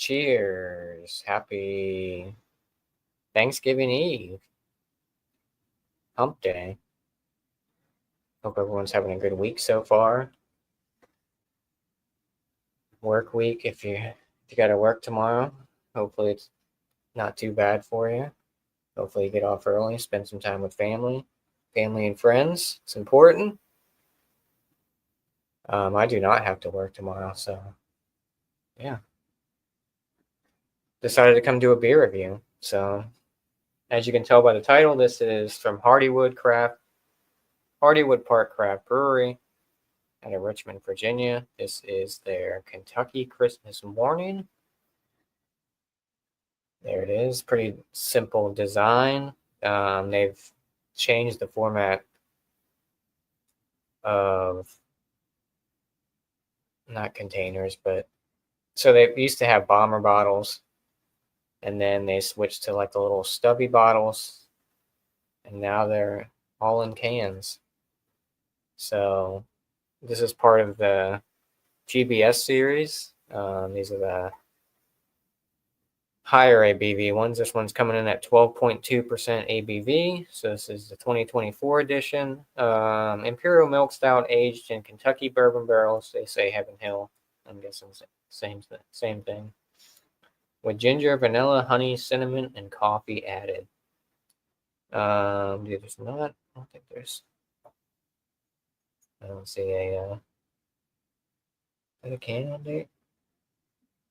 Cheers. Happy Thanksgiving Eve. Hump Day. Hope everyone's having a good week so far. Work week if you got to work tomorrow. Hopefully it's not too bad for you. Hopefully you get off early, spend some time with family and friends. It's important. I do not have to work tomorrow, so yeah. Decided to come do a beer review. So as you can tell by the title, this is from Hardywood Park Craft Brewery out of Richmond, Virginia. This is their Kentucky Christmas Morning. There it is. Pretty simple design. They've changed the format of not containers, but so they used to have bomber bottles, and then they switched to like the little stubby bottles, and now they're all in cans. So this is part of the GBS series. These are the higher ABV ones. This one's coming in at 12.2% ABV. So this is the 2024 edition. Imperial Milk Stout aged in Kentucky bourbon barrels. They say Heaven Hill. I'm guessing same thing. With ginger, vanilla, honey, cinnamon, and coffee added. There's not. I don't think there's. I don't see a can on date.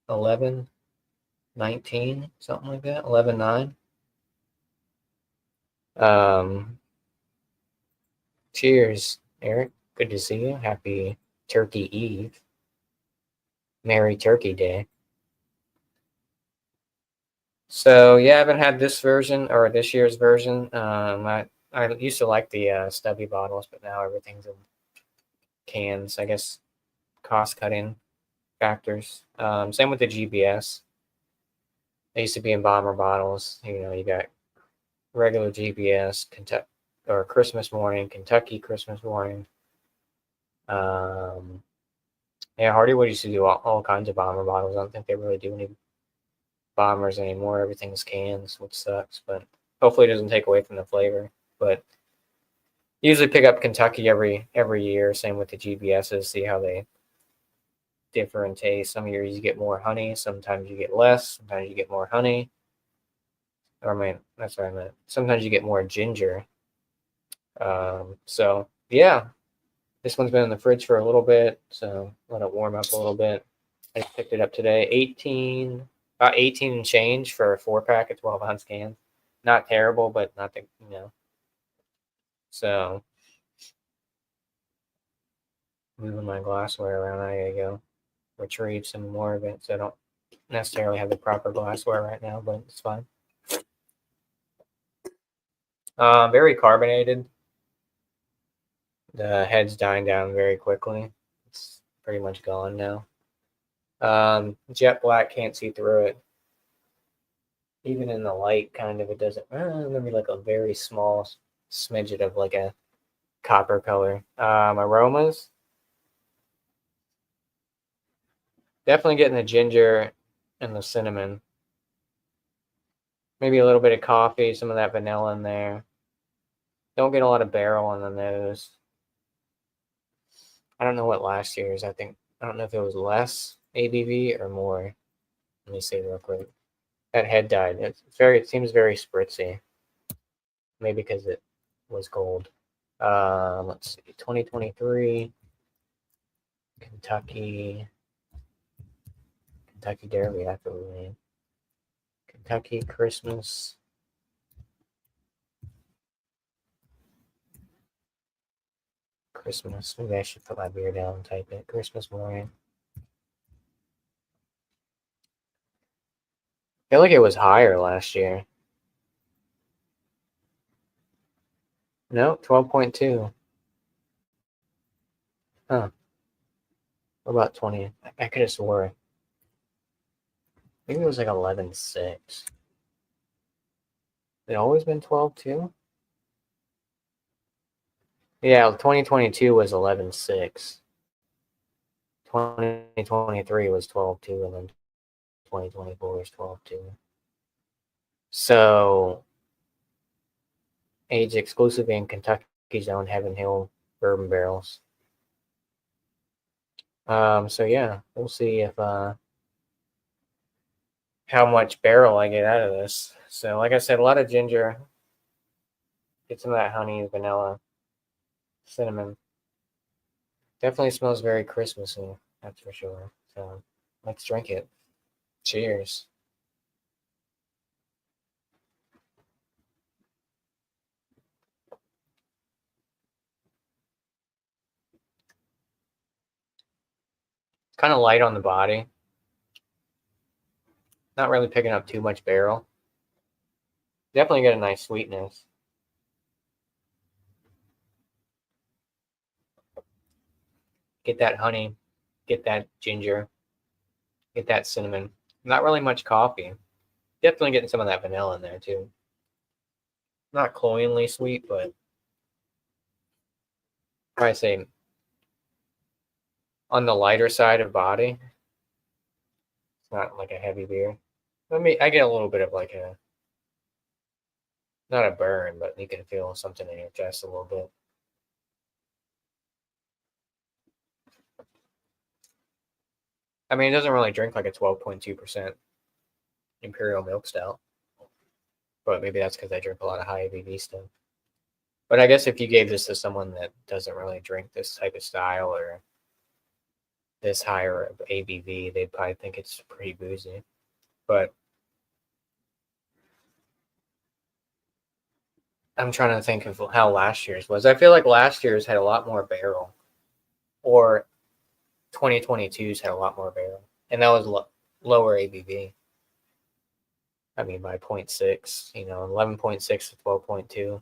11/19, something like that. 11/9. Cheers, Eric. Good to see you. Happy Turkey Eve. Merry Turkey Day. So yeah, I haven't had this version or this year's version. I used to like the stubby bottles, but now everything's in cans. I guess cost cutting factors. Same with the GBS. They used to be in bomber bottles. You got regular GBS, Kentucky or Christmas Morning, Kentucky Christmas Morning. Yeah, Hardywood used to do all kinds of bomber bottles. I don't think they really do any bombers anymore. Everything's cans, which sucks, but hopefully it doesn't take away from the flavor. But usually pick up Kentucky every year. Same with the GBSs. See how they differ in taste. Some years you get more honey. Sometimes you get less. Sometimes you get more honey. That's what I meant. Sometimes you get more ginger. So yeah, this one's been in the fridge for a little bit, so let it warm up a little bit. I picked it up today. About 18 and change for a 4-pack of 12-ounce cans. Not terrible, but not the So moving my glassware around. I gotta go retrieve some more of it. So I don't necessarily have the proper glassware right now, but it's fine. Very carbonated. The head's dying down very quickly. It's pretty much gone now. Jet black, can't see through it. Even in the light, kind of, it doesn't. Maybe like a very small smidget of like a copper color. Aromas. Definitely getting the ginger and the cinnamon. Maybe a little bit of coffee, some of that vanilla in there. Don't get a lot of barrel on the nose. I don't know what last year's. I don't know if it was less ABV or more. Let me see real quick. That head dyed. It seems very spritzy. Maybe because it was cold. Let's see. 2023 Kentucky Derby. That's what we mean. Kentucky Christmas. Maybe I should put my beer down and type it. Christmas Morning. I feel like it was higher last year. No, 12.2. Huh. What about 20? I could have swore. Maybe it was like 11.6. It always been 12.2? Yeah, 2022 was 11.6. 2023 was 12.2, and then 2024 is 12.2. So, aged exclusively in Kentucky's own Heaven Hill bourbon barrels. So yeah, we'll see if how much barrel I get out of this. So, like I said, a lot of ginger. Get some of that honey, vanilla, cinnamon. Definitely smells very Christmassy, that's for sure. So, let's drink it. Cheers. Kind of light on the body. Not really picking up too much barrel. Definitely get a nice sweetness. Get that honey, get that ginger, get that cinnamon. Not really much coffee. Definitely getting some of that vanilla in there too. Not cloyingly sweet, but I say on the lighter side of body. It's not like a heavy beer. I get a little bit of like a not a burn, but you can feel something in your chest a little bit. I mean, it doesn't really drink like a 12.2% Imperial Milk Stout, but maybe that's because I drink a lot of high ABV stuff. But I guess if you gave this to someone that doesn't really drink this type of style or this higher of ABV, they'd probably think it's pretty boozy. But I'm trying to think of how last year's was. I feel like last year's had a lot more barrel, or 2022's had a lot more barrel, and that was lower ABV. I mean, by 0.6, 11.6 to 12.2.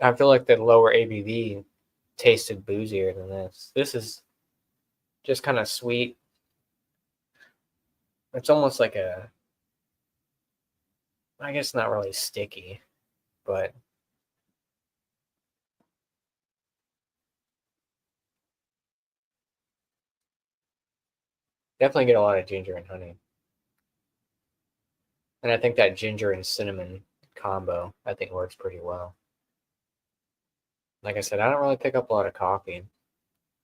I feel like the lower ABV tasted boozier than this. This is just kind of sweet. It's almost like I guess not really sticky, but definitely get a lot of ginger and honey. And I think that ginger and cinnamon combo, I think works pretty well. Like I said, I don't really pick up a lot of coffee.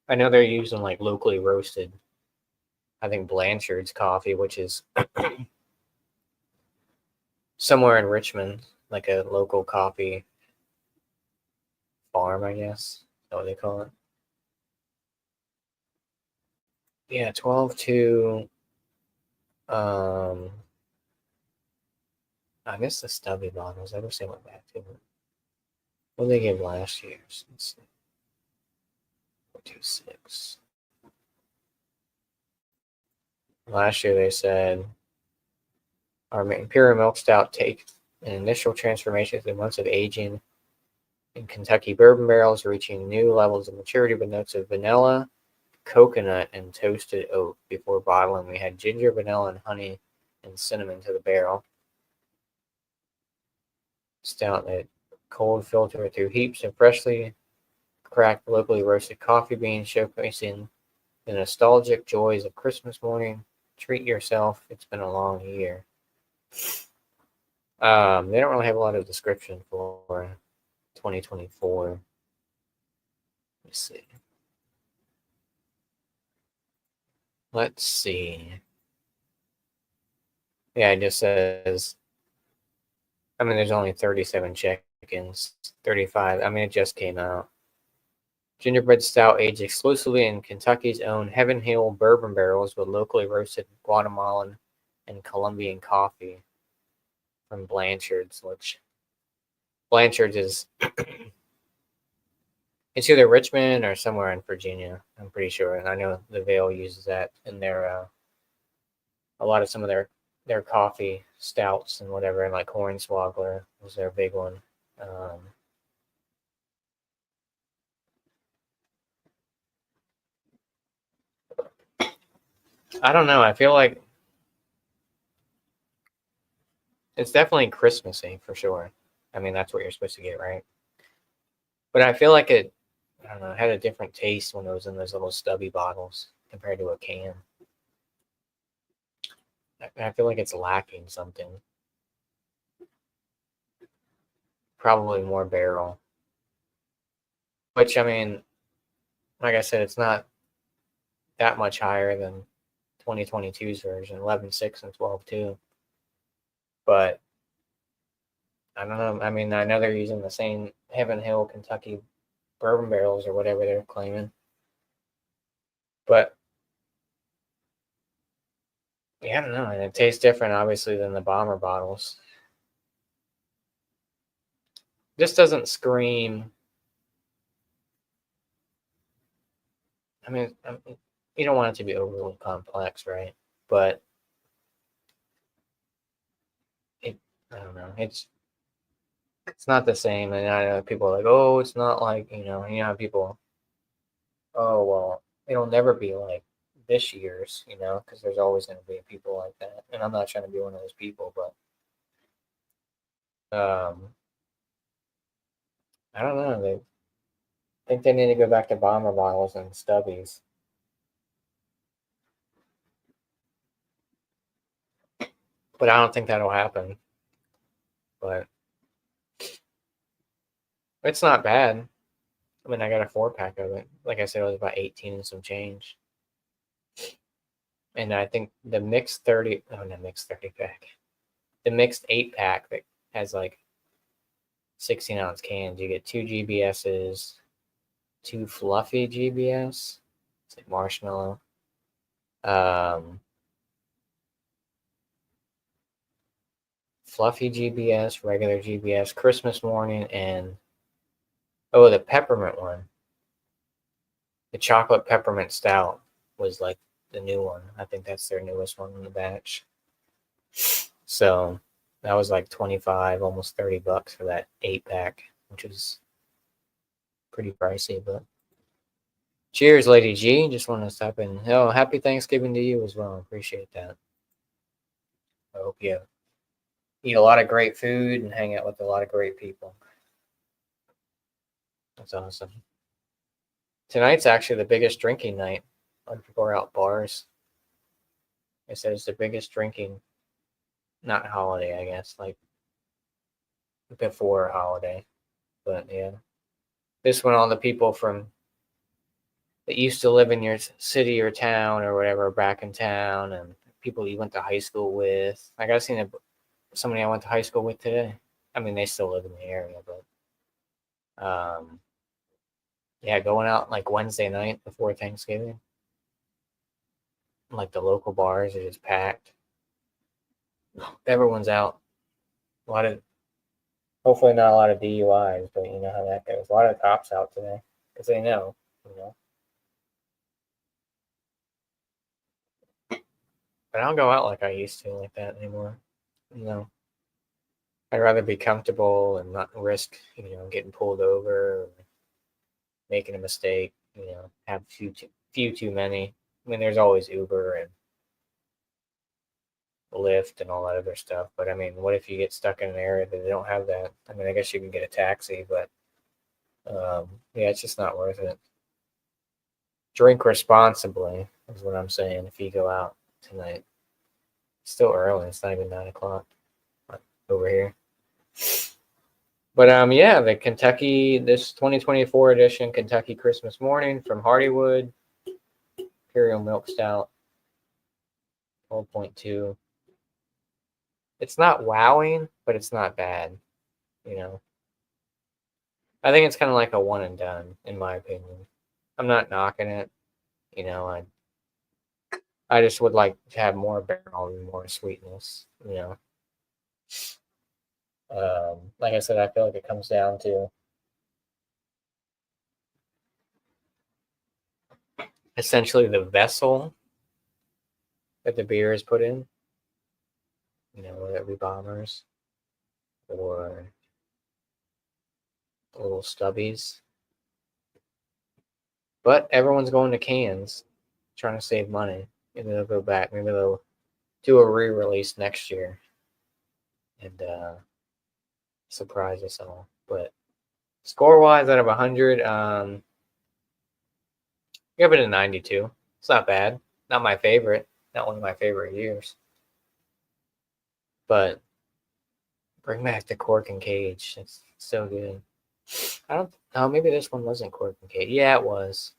I know they're using like locally roasted, I think Blanchard's coffee, which is somewhere in Richmond, like a local coffee farm, I guess. Is that what they call it? Yeah, 12 to I guess the stubby bottles. I wish they went back to it. What did they give last year? Let's see. 426. Last year they said our Imperial Milk Stout takes an initial transformation through months of aging in Kentucky bourbon barrels, reaching new levels of maturity with notes of vanilla, coconut, and toasted oak. Before bottling, we had ginger, vanilla, and honey and cinnamon to the barrel. Stout that cold filter through heaps of freshly cracked, locally roasted coffee beans, showcasing the nostalgic joys of Christmas morning. Treat yourself. It's been a long year. They don't really have a lot of description for 2024. Let's see. Let's see. Yeah, it just says, I mean, there's only 37 check-ins, 35. I mean, it just came out. Gingerbread stout aged exclusively in Kentucky's own Heaven Hill bourbon barrels with locally roasted Guatemalan and Colombian coffee from Blanchard's, which Blanchard's is it's either Richmond or somewhere in Virginia. I'm pretty sure, and I know the Vale uses that in their a lot of some of their coffee stouts and whatever, and like Hornswoggle was their big one. I don't know. I feel like it's definitely Christmassy for sure. I mean, that's what you're supposed to get, right? But I feel like I don't know, it had a different taste when it was in those little stubby bottles compared to a can. I feel like it's lacking something. Probably more barrel. Which, I mean, like I said, it's not that much higher than 2022's version, 11.6 and 12.2. But I don't know. I mean, I know they're using the same Heaven Hill, Kentucky bourbon barrels or whatever they're claiming. But yeah, I don't know. And it tastes different, obviously, than the bomber bottles. This doesn't scream. I mean, you don't want it to be overly complex, right? But it, I don't know. It's not the same. And I know people are like, oh, it's not like you know how people, oh well, it'll never be like this year's, because there's always going to be people like that. And I'm not trying to be one of those people, but I don't know. They think they need to go back to bomber bottles and stubbies, but I don't think that'll happen. But it's not bad. I mean, I got a 4-pack of it. Like I said, it was about 18 and some change. And I think the mixed 30, oh, not mixed 30 pack, the mixed 8-pack that has like 16-ounce cans, you get 2 GBSs, 2 fluffy GBS. It's like marshmallow. Um, Fluffy GBS, regular GBS, Christmas morning, and oh, the peppermint one. The chocolate peppermint stout was like the new one. I think that's their newest one in the batch. So that was like 25, almost $30 for that 8-pack, which is pretty pricey. But cheers, Lady G. Just want to stop in. Oh, happy Thanksgiving to you as well. Appreciate that. I hope you eat a lot of great food and hang out with a lot of great people. That's awesome. Tonight's actually the biggest drinking night. A lot of people are out bars. I said it's the biggest drinking, not holiday, I guess, like before a holiday. But yeah, this one, all the people from that used to live in your city or town or whatever are back in town, and people you went to high school with. Like I seen somebody I went to high school with today. I mean, they still live in the area, but yeah, going out like Wednesday night before Thanksgiving, like the local bars are just packed. Everyone's out. A lot of, hopefully not a lot of DUIs, but you know how that goes. A lot of cops out today because they know, you know. But I don't go out like I used to like that anymore. You know, I'd rather be comfortable and not risk, getting pulled over or making a mistake. Have few too many. I mean, there's always Uber and Lyft and all that other stuff. But I mean, what if you get stuck in an area that they don't have that? I mean, I guess you can get a taxi, but yeah, it's just not worth it. Drink responsibly is what I'm saying. If you go out tonight, it's still early. It's not even 9 o'clock over here. But yeah, the Kentucky, this 2024 edition Kentucky Christmas Morning from Hardywood, Imperial Milk Stout, 12.2. It's not wowing, but it's not bad. You know, I think it's kind of like a one and done, in my opinion. I'm not knocking it. You know, I just would like to have more barrel and more sweetness. Like I said, I feel like it comes down to essentially the vessel that the beer is put in. Whether it be bombers or little stubbies. But everyone's going to cans, trying to save money. Maybe they'll go back. Maybe they'll do a re-release next year and surprise us all. But score-wise, out of 100, Give it a 92. It's not bad. Not my favorite. Not one of my favorite years. But bring back the cork and cage. It's so good. I don't. Oh, maybe this one wasn't cork and cage. Yeah, it was.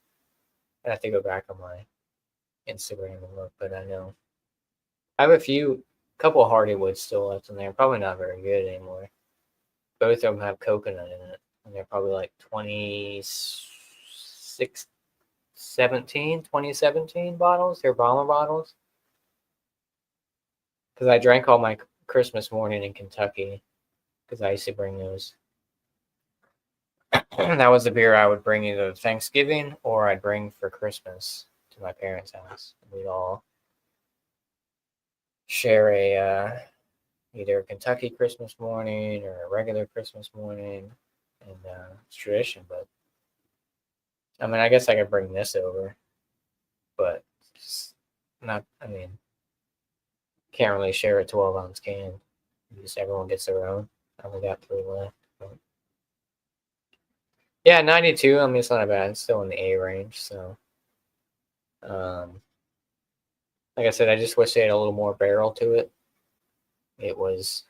I have to go back on my Instagram and look, but I know I have a couple of Hardywood still left in there. Probably not very good anymore. Both of them have coconut in it, and they're probably like 2017 bottles. They're bomber bottles. Because I drank all my Christmas morning in Kentucky, because I used to bring those. That was the beer I would bring either Thanksgiving or I'd bring for Christmas to my parents' house. We'd all share either a Kentucky Christmas morning or a regular Christmas morning, and it's tradition. But I mean, I guess I could bring this over, but it's not. I mean, can't really share a 12-ounce can. Just everyone gets their own. I only got 3 left. But yeah, 92. I mean, it's not bad. It's still in the A range. So, like I said, I just wish they had a little more barrel to it. It was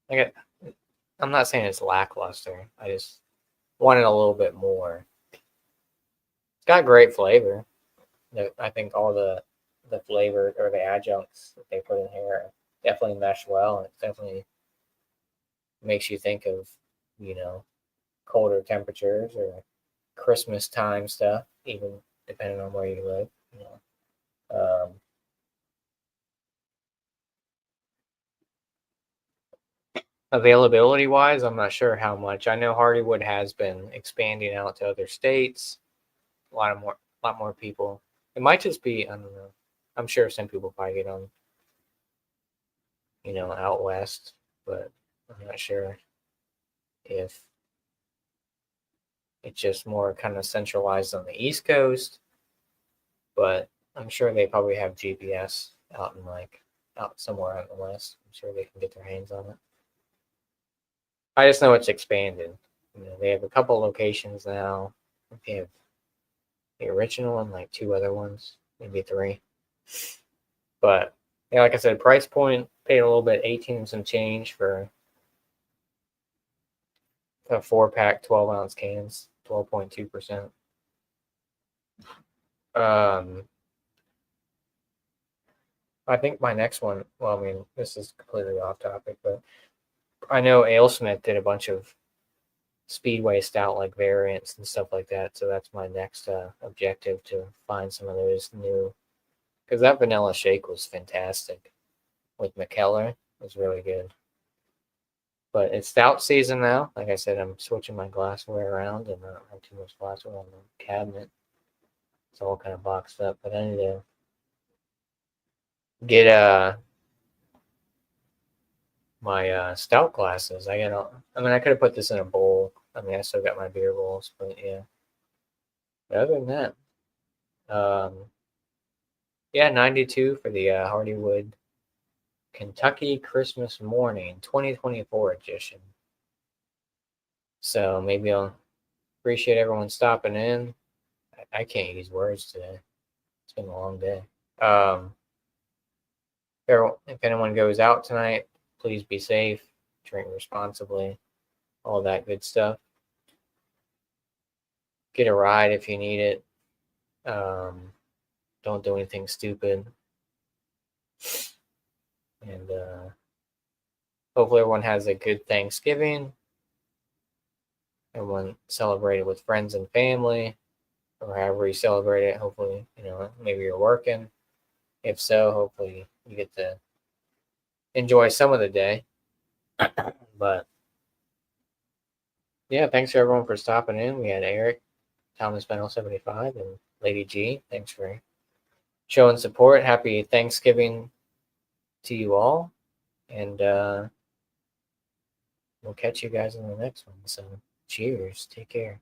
like I'm not saying it's lackluster. I just wanted a little bit more. It's got great flavor. I think all the flavor or the adjuncts that they put in here definitely mesh well. It definitely makes you think of, colder temperatures or Christmas time stuff, even depending on where you live. Availability wise, I'm not sure how much. I know Hardywood has been expanding out to other states. A lot more people. It might just be, I don't know. I'm sure some people probably get on, out west, but I'm not sure if it's just more kind of centralized on the East Coast. But I'm sure they probably have GPS out somewhere out in the West. I'm sure they can get their hands on it. I just know it's expanded. They have a couple locations now. They have the original and like 2 other ones, maybe 3. But yeah, like I said, price point, paid a little bit, 18 and some change for a 4-pack, 12-ounce cans, 12.2%. I think my next one, well, I mean, this is completely off topic, but I know AleSmith did a bunch of Speedway stout like variants and stuff like that. So that's my next objective, to find some of those new, because that vanilla shake was fantastic with McKellar. It was really good. But it's stout season now. Like I said, I'm switching my glassware around, and I don't have too much glassware on the cabinet. It's all kind of boxed up. But I need to get my stout glasses. I could have put this in a bowl. I mean, I still got my beer bowls, but yeah. But other than that, yeah, 92 for the Hardywood Kentucky Christmas Morning 2024 edition. So maybe I'll appreciate everyone stopping in. I can't use words today. It's been a long day. If anyone goes out tonight, please be safe, drink responsibly, all that good stuff. Get a ride if you need it. Don't do anything stupid. And hopefully everyone has a good Thanksgiving. Everyone celebrate it with friends and family, or however you celebrate it. Hopefully, maybe you're working. If so, hopefully you get to enjoy some of the day. But yeah, thanks to everyone for stopping in. We had Eric, Thomas Bennell 75, and Lady G. Thanks for showing support. Happy Thanksgiving to you all. And we'll catch you guys in the next one. So cheers. Take care.